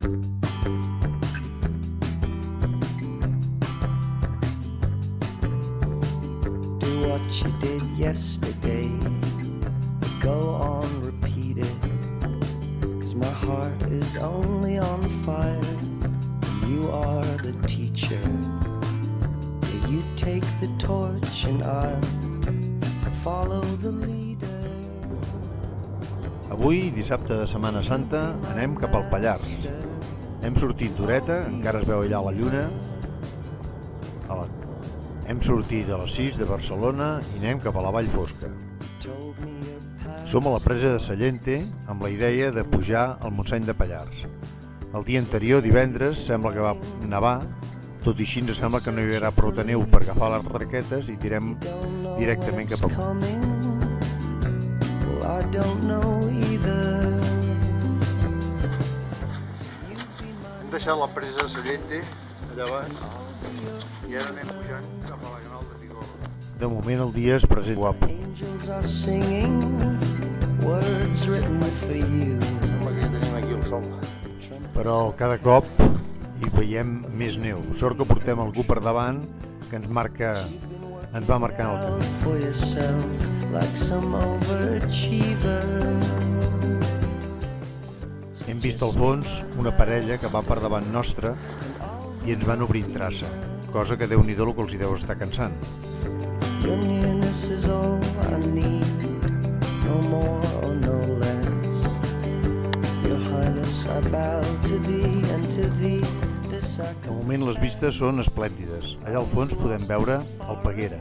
Do what you did yesterday, go on, repeat it, 'cause my heart is only on fire. You are the teacher, you take the torch and I'll follow the leader. Avui, dissabte de Setmana Santa, anem cap al Pallars. Hem sortit d'horeta, encara es veu allà la lluna. Hem sortit a les 6 de Barcelona i anem cap a la Vall Fosca. Som a la presa de Sallente amb la idea de pujar al Montseny de Pallars. El dia anterior, divendres, sembla que va nevar, tot i així ens sembla que no hi haurà prou de neu per agafar les raquetes i tirem directament cap amunt. Hem deixat la presa de Sallente allà baix i ara anem pujant cap a la Canal de Figuerola. De moment el dia es presenta guapo. Sembla que ja tenim aquí el sol. Però cada cop hi veiem més neu. Sort que portem algú per davant que ens va marcant el camí. Hem vist al fons una parella que va per davant nostra i ens van obrint traça, cosa que Déu-n'hi-do el que els hi deu estar cansant. Your nearness is all I need, no more or no less. Your highness I bow to thee and to thee this I... De moment les vistes són esplèndides. Allà al fons podem veure el Peguera.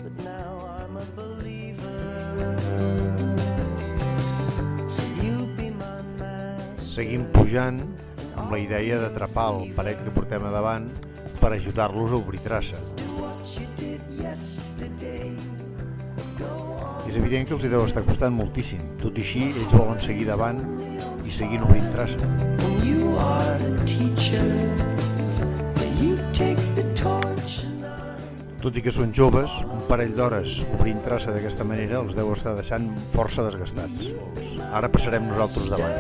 But now I'm a believer. So you be my master. Seguim pujant amb la idea d'atrapar el parell que portem a davant per ajudar-los a obrir traça. És evident que els hi deu estar costant moltíssim, tot i així ells volen seguir davant i seguint obrint traça. Tot i que són joves, un parell d'hores obrint traça d'aquesta manera els deu estar deixant força desgastats. Ara passarem nosaltres davant.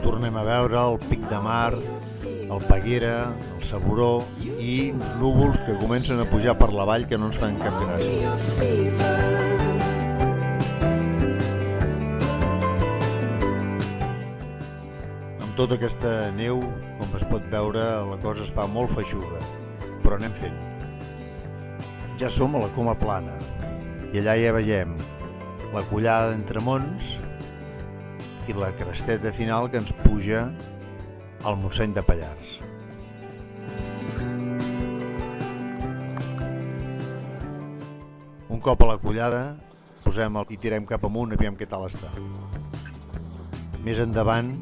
Tornem a veure el Pic de Mar, el Peguera, el Saboró i uns núvols que comencen a pujar per la vall que no ens fan cap gràcia. Amb tota aquesta neu, com es pot veure, la cosa es fa molt feixuga, però anem fent. Ja som a la Coma Plana i allà ja veiem la collada d'Entre Monts i la cresteta final que ens puja al Montseny de Pallars. Un cop a la collada, posem i tirem cap amunt, aviam què tal està. Més endavant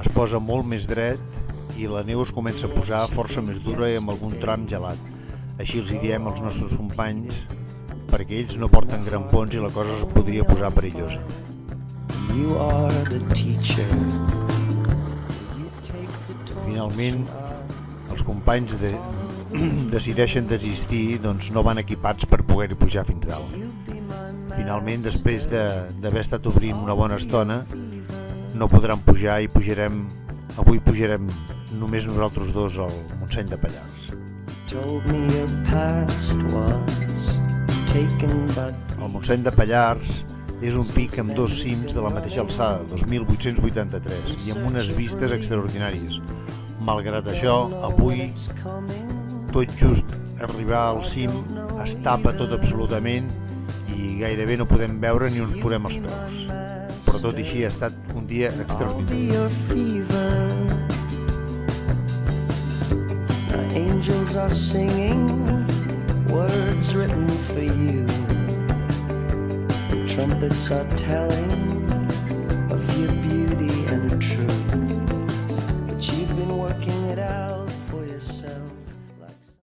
es posa molt més dret i la neu es comença a posar força més dura i amb algun tram gelat. Així els hi diem als nostres companys perquè ells no porten grampons i la cosa es podria posar perillosa. Finalment, els companys decideixen desistir, doncs no van equipats per poder-hi pujar fins dalt. Finalment, després d'haver estat obrint una bona estona, no podran pujar i avui pujarem només nosaltres dos al Montseny de Pallars. El Montseny de Pallars és un pic amb dos cims de la mateixa alçada, 2.883, i amb unes vistes extraordinàries. Malgrat això, avui, tot just arribar al cim, es tapa tot absolutament i gairebé no podem veure ni on posem els peus. Però tot i així ha estat un dia extraordinari. Angels are singing words written for you. Trumpets are telling of your beauty.